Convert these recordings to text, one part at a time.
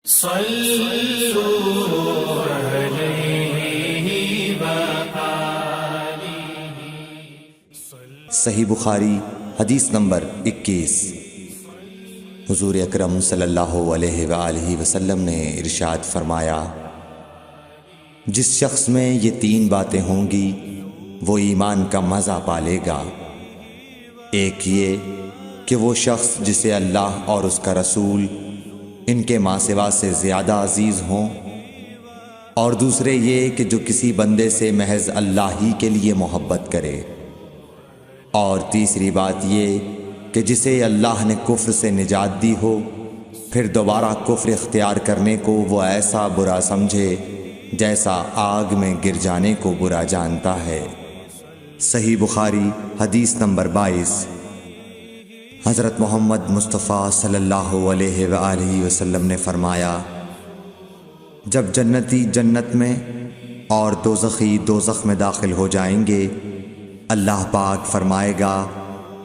صلوا علیہ وآلہ۔ صحیح بخاری حدیث نمبر 21۔ حضور اکرم صلی اللہ علیہ وآلہ وسلم نے ارشاد فرمایا، جس شخص میں یہ 3 باتیں ہوں گی وہ ایمان کا مزہ پالے گا۔ ایک یہ کہ وہ شخص جسے اللہ اور اس کا رسول ان کے ماں سوا سے زیادہ عزیز ہوں، اور دوسرے یہ کہ جو کسی بندے سے محض اللہ ہی کے لیے محبت کرے، اور تیسری بات یہ کہ جسے اللہ نے کفر سے نجات دی ہو پھر دوبارہ کفر اختیار کرنے کو وہ ایسا برا سمجھے جیسا آگ میں گر جانے کو برا جانتا ہے۔ صحیح بخاری حدیث نمبر 22۔ حضرت محمد مصطفیٰ صلی اللہ علیہ وآلہ وسلم نے فرمایا، جب جنتی جنت میں اور دوزخی دوزخ میں داخل ہو جائیں گے، اللہ پاک فرمائے گا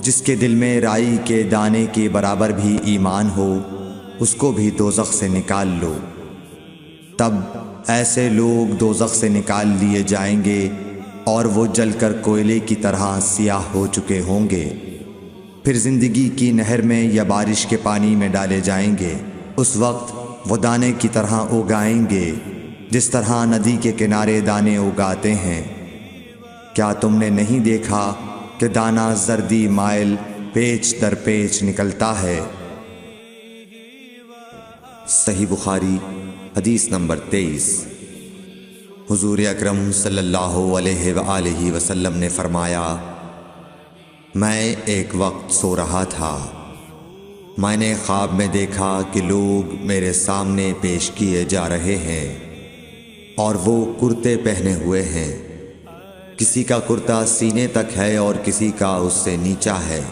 جس کے دل میں رائی کے دانے کے برابر بھی ایمان ہو اس کو بھی دوزخ سے نکال لو۔ تب ایسے لوگ دوزخ سے نکال لیے جائیں گے اور وہ جل کر کوئلے کی طرح سیاہ ہو چکے ہوں گے، پھر زندگی کی نہر میں یا بارش کے پانی میں ڈالے جائیں گے۔ اس وقت وہ دانے کی طرح اگائیں گے جس طرح ندی کے کنارے دانے اگاتے ہیں۔ کیا تم نے نہیں دیکھا کہ دانہ زردی مائل پیچ در پیچ نکلتا ہے؟ صحیح بخاری حدیث نمبر 23۔ حضور اکرم صلی اللہ علیہ وآلہ وسلم نے فرمایا، میں ایک وقت سو رہا تھا، میں نے خواب میں دیکھا کہ لوگ میرے سامنے پیش کیے جا رہے ہیں اور وہ کرتے پہنے ہوئے ہیں، کسی کا کرتا سینے تک ہے اور کسی کا اس سے نیچا ہے۔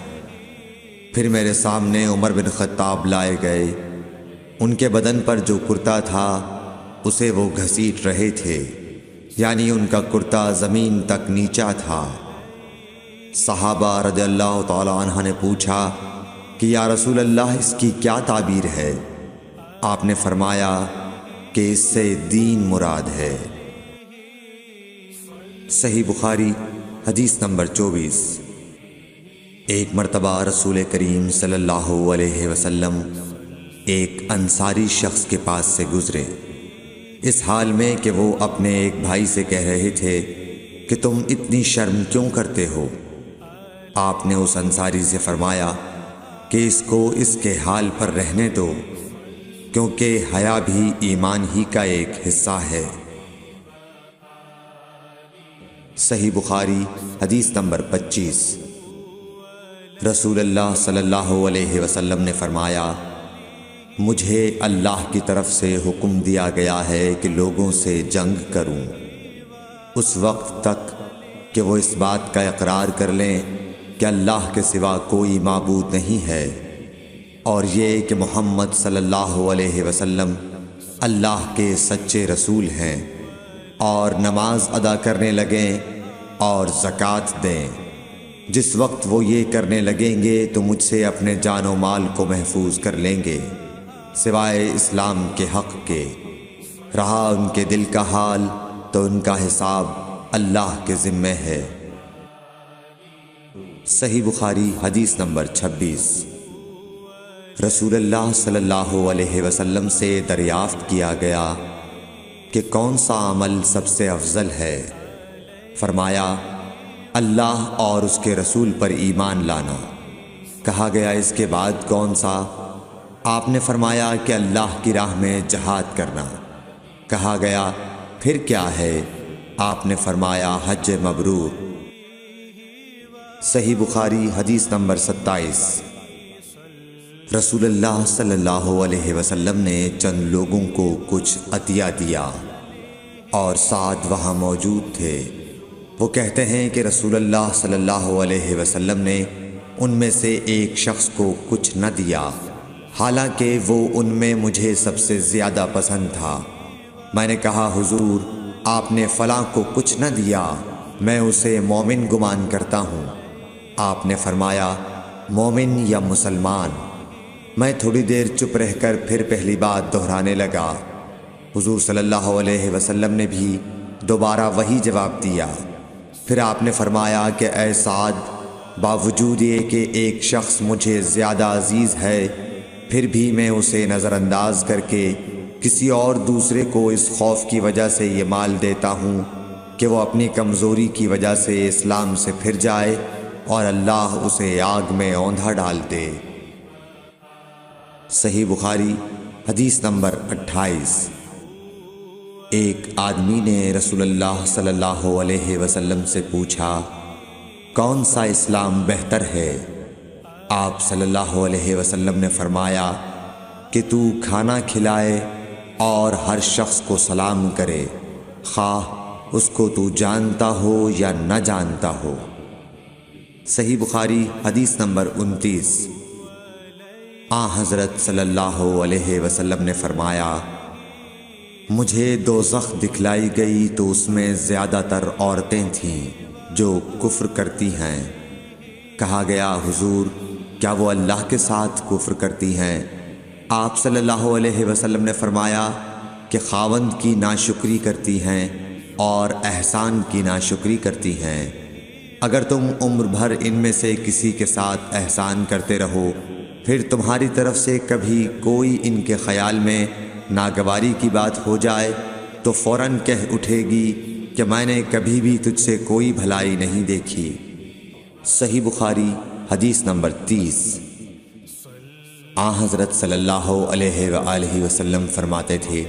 پھر میرے سامنے عمر بن خطاب لائے گئے، ان کے بدن پر جو کرتا تھا اسے وہ گھسیٹ رہے تھے، یعنی ان کا کرتا زمین تک نیچا تھا۔ صحابہ رضی اللہ تعالی عنہ نے پوچھا کہ یا رسول اللہ اس کی کیا تعبیر ہے؟ آپ نے فرمایا کہ اس سے دین مراد ہے۔ صحیح بخاری حدیث نمبر 24۔ ایک مرتبہ رسول کریم صلی اللہ علیہ وسلم ایک انصاری شخص کے پاس سے گزرے، اس حال میں کہ وہ اپنے ایک بھائی سے کہہ رہے تھے کہ تم اتنی شرم کیوں کرتے ہو؟ آپ نے اس انصاری سے فرمایا کہ اس کو اس کے حال پر رہنے دو، کیونکہ حیا بھی ایمان ہی کا ایک حصہ ہے۔ صحیح بخاری حدیث نمبر 25۔ رسول اللہ صلی اللہ علیہ وسلم نے فرمایا، مجھے اللہ کی طرف سے حکم دیا گیا ہے کہ لوگوں سے جنگ کروں اس وقت تک کہ وہ اس بات کا اقرار کر لیں کہ اللہ کے سوا کوئی معبود نہیں ہے، اور یہ کہ محمد صلی اللہ علیہ وسلم اللہ کے سچے رسول ہیں، اور نماز ادا کرنے لگیں اور زکوٰۃ دیں۔ جس وقت وہ یہ کرنے لگیں گے تو مجھ سے اپنے جان و مال کو محفوظ کر لیں گے سوائے اسلام کے حق کے۔ رہا ان کے دل کا حال تو ان کا حساب اللہ کے ذمہ ہے۔ صحیح بخاری حدیث نمبر 26۔ رسول اللہ صلی اللہ علیہ وسلم سے دریافت کیا گیا کہ کون سا عمل سب سے افضل ہے؟ فرمایا، اللہ اور اس کے رسول پر ایمان لانا۔ کہا گیا اس کے بعد کون سا؟ آپ نے فرمایا کہ اللہ کی راہ میں جہاد کرنا۔ کہا گیا پھر کیا ہے؟ آپ نے فرمایا حج مبرور۔ صحیح بخاری حدیث نمبر 27۔ رسول اللہ صلی اللہ علیہ وسلم نے چند لوگوں کو کچھ عطیہ دیا اور سعد وہاں موجود تھے۔ وہ کہتے ہیں کہ رسول اللہ صلی اللہ علیہ وسلم نے ان میں سے ایک شخص کو کچھ نہ دیا، حالانکہ وہ ان میں مجھے سب سے زیادہ پسند تھا۔ میں نے کہا حضور آپ نے فلاں کو کچھ نہ دیا، میں اسے مومن گمان کرتا ہوں۔ آپ نے فرمایا مومن یا مسلمان؟ میں تھوڑی دیر چپ رہ کر پھر پہلی بات دہرانے لگا۔ حضور صلی اللہ علیہ وسلم نے بھی دوبارہ وہی جواب دیا۔ پھر آپ نے فرمایا کہ اے سعد، باوجود یہ کہ ایک شخص مجھے زیادہ عزیز ہے، پھر بھی میں اسے نظر انداز کر کے کسی اور دوسرے کو اس خوف کی وجہ سے یہ مال دیتا ہوں کہ وہ اپنی کمزوری کی وجہ سے اسلام سے پھر جائے اور اللہ اسے آگ میں اوندھا ڈال دے۔ صحیح بخاری حدیث نمبر 28۔ ایک آدمی نے رسول اللہ صلی اللہ علیہ وسلم سے پوچھا، کون سا اسلام بہتر ہے؟ آپ صلی اللہ علیہ وسلم نے فرمایا کہ تو کھانا کھلائے اور ہر شخص کو سلام کرے، خواہ اس کو تو جانتا ہو یا نہ جانتا ہو۔ صحیح بخاری حدیث نمبر 29۔ حضرت صلی اللہ علیہ وسلم نے فرمایا، مجھے دوزخ دکھلائی گئی تو اس میں زیادہ تر عورتیں تھیں جو کفر کرتی ہیں۔ کہا گیا، حضور کیا وہ اللہ کے ساتھ کفر کرتی ہیں؟ آپ صلی اللہ علیہ وسلم نے فرمایا کہ خاوند کی ناشکری کرتی ہیں اور احسان کی ناشکری کرتی ہیں۔ اگر تم عمر بھر ان میں سے کسی کے ساتھ احسان کرتے رہو، پھر تمہاری طرف سے کبھی کوئی ان کے خیال میں ناگواری کی بات ہو جائے تو فوراً کہہ اٹھے گی کہ میں نے کبھی بھی تجھ سے کوئی بھلائی نہیں دیکھی۔ صحیح بخاری حدیث نمبر 30۔ حضرت صلی اللہ علیہ وآلہ وسلم فرماتے تھے،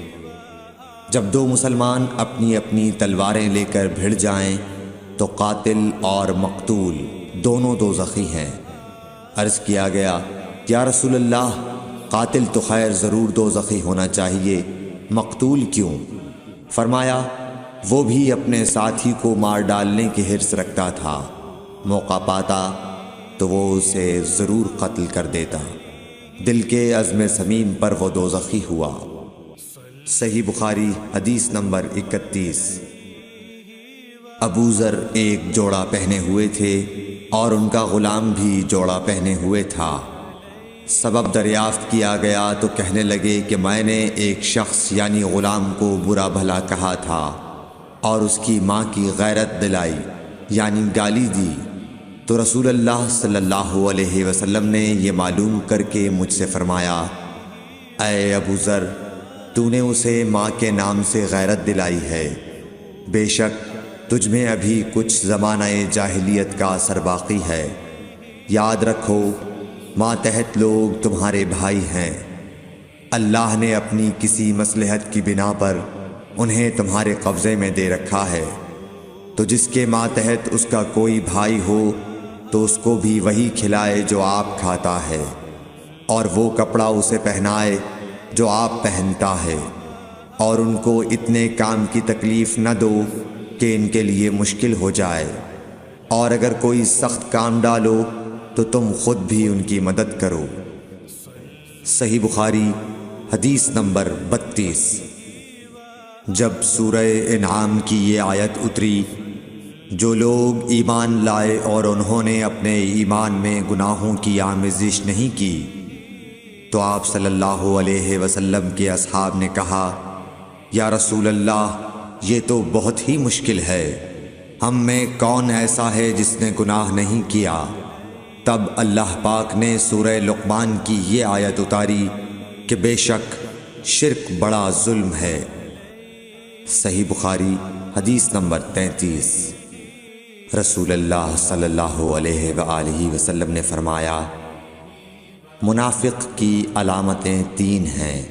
جب دو مسلمان اپنی اپنی تلواریں لے کر بھڑ جائیں تو قاتل اور مقتول دونوں دوزخی ہیں۔ عرض کیا گیا، یا رسول اللہ، قاتل تو خیر ضرور دوزخی ہونا چاہیے، مقتول کیوں؟ فرمایا، وہ بھی اپنے ساتھی کو مار ڈالنے کی حرص رکھتا تھا، موقع پاتا تو وہ اسے ضرور قتل کر دیتا، دل کے عزم سمیم پر وہ دوزخی ہوا۔ صحیح بخاری حدیث نمبر 31۔ ابو ذر ایک جوڑا پہنے ہوئے تھے اور ان کا غلام بھی جوڑا پہنے ہوئے تھا۔ سبب دریافت کیا گیا تو کہنے لگے کہ میں نے ایک شخص یعنی غلام کو برا بھلا کہا تھا اور اس کی ماں کی غیرت دلائی یعنی گالی دی، تو رسول اللہ صلی اللہ علیہ وسلم نے یہ معلوم کر کے مجھ سے فرمایا، اے ابو ذر، تو نے اسے ماں کے نام سے غیرت دلائی ہے، بے شک تجھ میں ابھی کچھ زمانہ جاہلیت کا اثر باقی ہے۔ یاد رکھو، ماتحت لوگ تمہارے بھائی ہیں، اللہ نے اپنی کسی مصلحت کی بنا پر انہیں تمہارے قبضے میں دے رکھا ہے، تو جس کے ماتحت اس کا کوئی بھائی ہو تو اس کو بھی وہی کھلائے جو آپ کھاتا ہے، اور وہ کپڑا اسے پہنائے جو آپ پہنتا ہے، اور ان کو اتنے کام کی تکلیف نہ دو کہ ان کے لیے مشکل ہو جائے، اور اگر کوئی سخت کام ڈالو تو تم خود بھی ان کی مدد کرو۔ صحیح بخاری حدیث نمبر 32۔ جب سورہ انعام کی یہ آیت اتری، جو لوگ ایمان لائے اور انہوں نے اپنے ایمان میں گناہوں کی آمیزش نہیں کی، تو آپ صلی اللہ علیہ وسلم کے اصحاب نے کہا، یا رسول اللہ، یہ تو بہت ہی مشکل ہے، ہم میں کون ایسا ہے جس نے گناہ نہیں کیا؟ تب اللہ پاک نے سورہ لقمان کی یہ آیت اتاری کہ بے شک شرک بڑا ظلم ہے۔ صحیح بخاری حدیث نمبر 33۔ رسول اللہ صلی اللہ علیہ وآلہ وسلم نے فرمایا، منافق کی علامتیں 3 ہیں،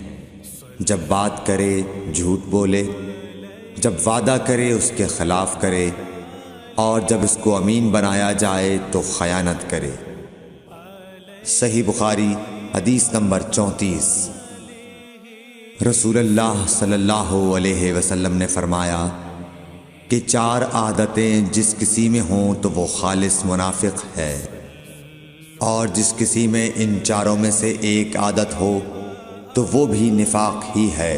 جب بات کرے جھوٹ بولے، جب وعدہ کرے اس کے خلاف کرے، اور جب اس کو امین بنایا جائے تو خیانت کرے۔ صحیح بخاری حدیث نمبر 34۔ رسول اللہ صلی اللہ علیہ وسلم نے فرمایا کہ 4 عادتیں جس کسی میں ہوں تو وہ خالص منافق ہے، اور جس کسی میں ان 4 میں سے ایک عادت ہو تو وہ بھی نفاق ہی ہے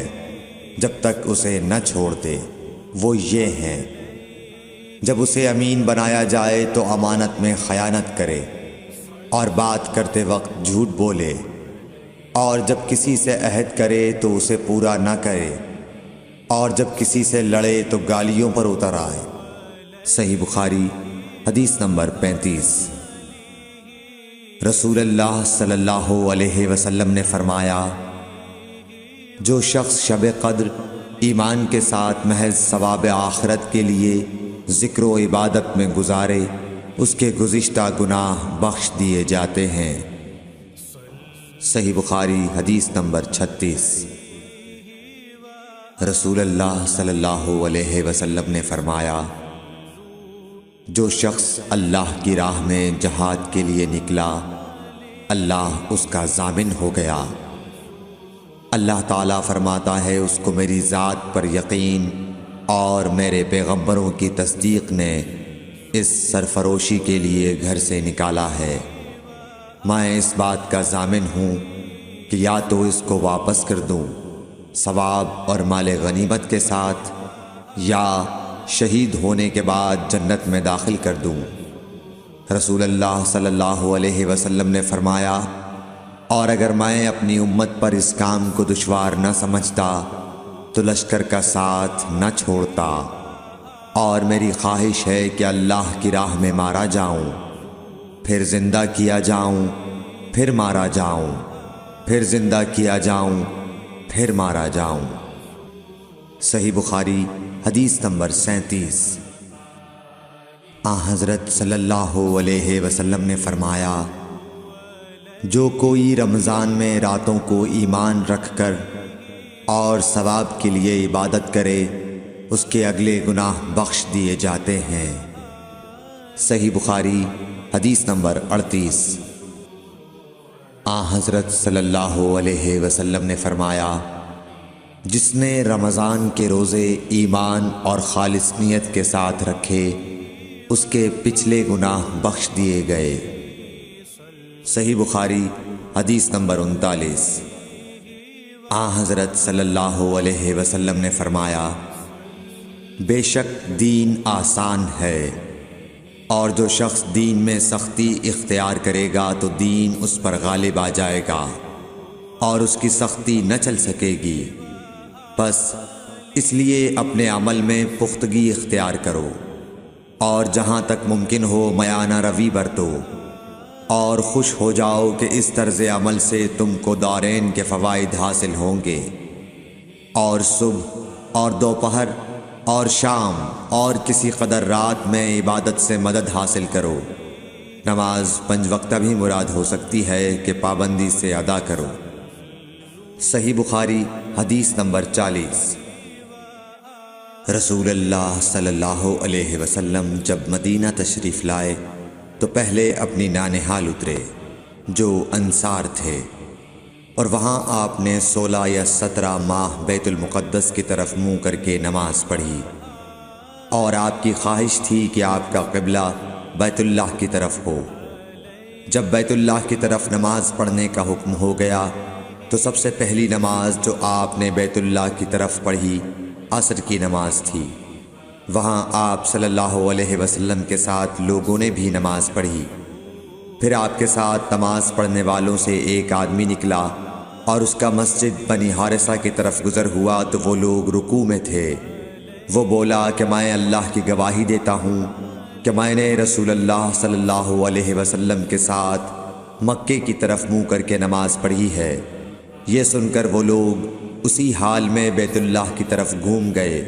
جب تک اسے نہ چھوڑ دے۔ وہ یہ ہیں، جب اسے امین بنایا جائے تو امانت میں خیانت کرے، اور بات کرتے وقت جھوٹ بولے، اور جب کسی سے عہد کرے تو اسے پورا نہ کرے، اور جب کسی سے لڑے تو گالیوں پر اتر آئے۔ صحیح بخاری حدیث نمبر 35۔ رسول اللہ صلی اللہ علیہ وسلم نے فرمایا، جو شخص شب قدر ایمان کے ساتھ محض ثواب آخرت کے لیے ذکر و عبادت میں گزارے، اس کے گزشتہ گناہ بخش دیے جاتے ہیں۔ صحیح بخاری حدیث نمبر 36۔ رسول اللہ صلی اللہ علیہ وسلم نے فرمایا، جو شخص اللہ کی راہ میں جہاد کے لیے نکلا، اللہ اس کا ضامن ہو گیا۔ اللہ تعالیٰ فرماتا ہے، اس کو میری ذات پر یقین اور میرے پیغمبروں کی تصدیق نے اس سرفروشی کے لیے گھر سے نکالا ہے۔ میں اس بات کا ضامن ہوں کہ یا تو اس کو واپس کر دوں ثواب اور مال غنیمت کے ساتھ، یا شہید ہونے کے بعد جنت میں داخل کر دوں۔ رسول اللہ صلی اللہ علیہ وسلم نے فرمایا، اور اگر میں اپنی امت پر اس کام کو دشوار نہ سمجھتا تو لشکر کا ساتھ نہ چھوڑتا، اور میری خواہش ہے کہ اللہ کی راہ میں مارا جاؤں، پھر زندہ کیا جاؤں، پھر مارا جاؤں، پھر زندہ کیا جاؤں، پھر مارا جاؤں۔ صحیح بخاری حدیث نمبر 37۔ حضرت صلی اللہ علیہ وسلم نے فرمایا، جو کوئی رمضان میں راتوں کو ایمان رکھ کر اور ثواب کے لیے عبادت کرے، اس کے اگلے گناہ بخش دیے جاتے ہیں۔ صحیح بخاری حدیث نمبر 38۔ حضرت صلی اللہ علیہ وسلم نے فرمایا، جس نے رمضان کے روزے ایمان اور خالص نیت کے ساتھ رکھے، اس کے پچھلے گناہ بخش دیے گئے۔ صحیح بخاری حدیث نمبر 39۔ حضرت صلی اللہ علیہ وسلم نے فرمایا، بے شک دین آسان ہے، اور جو شخص دین میں سختی اختیار کرے گا تو دین اس پر غالب آ جائے گا اور اس کی سختی نہ چل سکے گی۔ بس اس لیے اپنے عمل میں پختگی اختیار کرو، اور جہاں تک ممکن ہو میانہ روی برتو، اور خوش ہو جاؤ کہ اس طرز عمل سے تم کو دارین کے فوائد حاصل ہوں گے، اور صبح اور دوپہر اور شام اور کسی قدر رات میں عبادت سے مدد حاصل کرو۔ نماز 5 وقتہ بھی مراد ہو سکتی ہے کہ پابندی سے ادا کرو۔ صحیح بخاری حدیث نمبر 40۔ رسول اللہ صلی اللہ علیہ وسلم جب مدینہ تشریف لائے تو پہلے اپنی نانہال اترے جو انصار تھے، اور وہاں آپ نے 16 یا 17 ماہ بیت المقدس کی طرف منہ کر کے نماز پڑھی، اور آپ کی خواہش تھی کہ آپ کا قبلہ بیت اللہ کی طرف ہو۔ جب بیت اللہ کی طرف نماز پڑھنے کا حکم ہو گیا تو سب سے پہلی نماز جو آپ نے بیت اللہ کی طرف پڑھی عصر کی نماز تھی۔ وہاں آپ صلی اللہ علیہ وسلم کے ساتھ لوگوں نے بھی نماز پڑھی۔ پھر آپ کے ساتھ نماز پڑھنے والوں سے ایک آدمی نکلا اور اس کا مسجد بنی حارثہ کی طرف گزر ہوا تو وہ لوگ رکوع میں تھے۔ وہ بولا کہ میں اللہ کی گواہی دیتا ہوں کہ میں نے رسول اللہ صلی اللہ علیہ وسلم کے ساتھ مکے کی طرف منہ کر کے نماز پڑھی ہے۔ یہ سن کر وہ لوگ اسی حال میں بیت اللہ کی طرف گھوم گئے،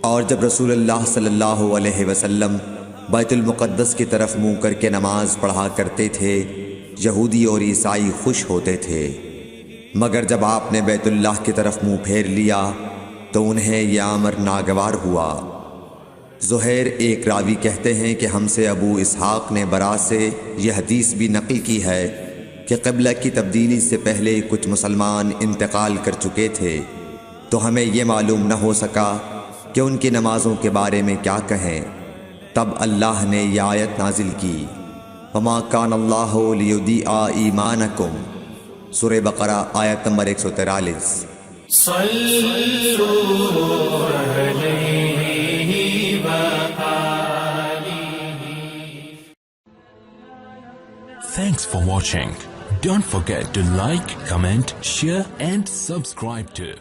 اور جب رسول اللہ صلی اللہ علیہ وسلم بیت المقدس کی طرف منہ کر کے نماز پڑھا کرتے تھے، یہودی اور عیسائی خوش ہوتے تھے، مگر جب آپ نے بیت اللہ کی طرف منہ پھیر لیا تو انہیں یہ امر ناگوار ہوا۔ زہیر ایک راوی کہتے ہیں کہ ہم سے ابو اسحاق نے برا سے یہ حدیث بھی نقل کی ہے کہ قبلہ کی تبدیلی سے پہلے کچھ مسلمان انتقال کر چکے تھے، تو ہمیں یہ معلوم نہ ہو سکا کہ ان کی نمازوں کے بارے میں کیا کہیں۔ تب اللہ نے یہ آیت نازل کی، وَمَا كَانَ اللَّهُ لِيُضِيعَ إِيمَانَكُمْ، سورہ بقرہ آیت نمبر 143۔ صلوا علیہ وآلہ۔ Thanks for watching. Don't forget to like, comment, share and subscribe to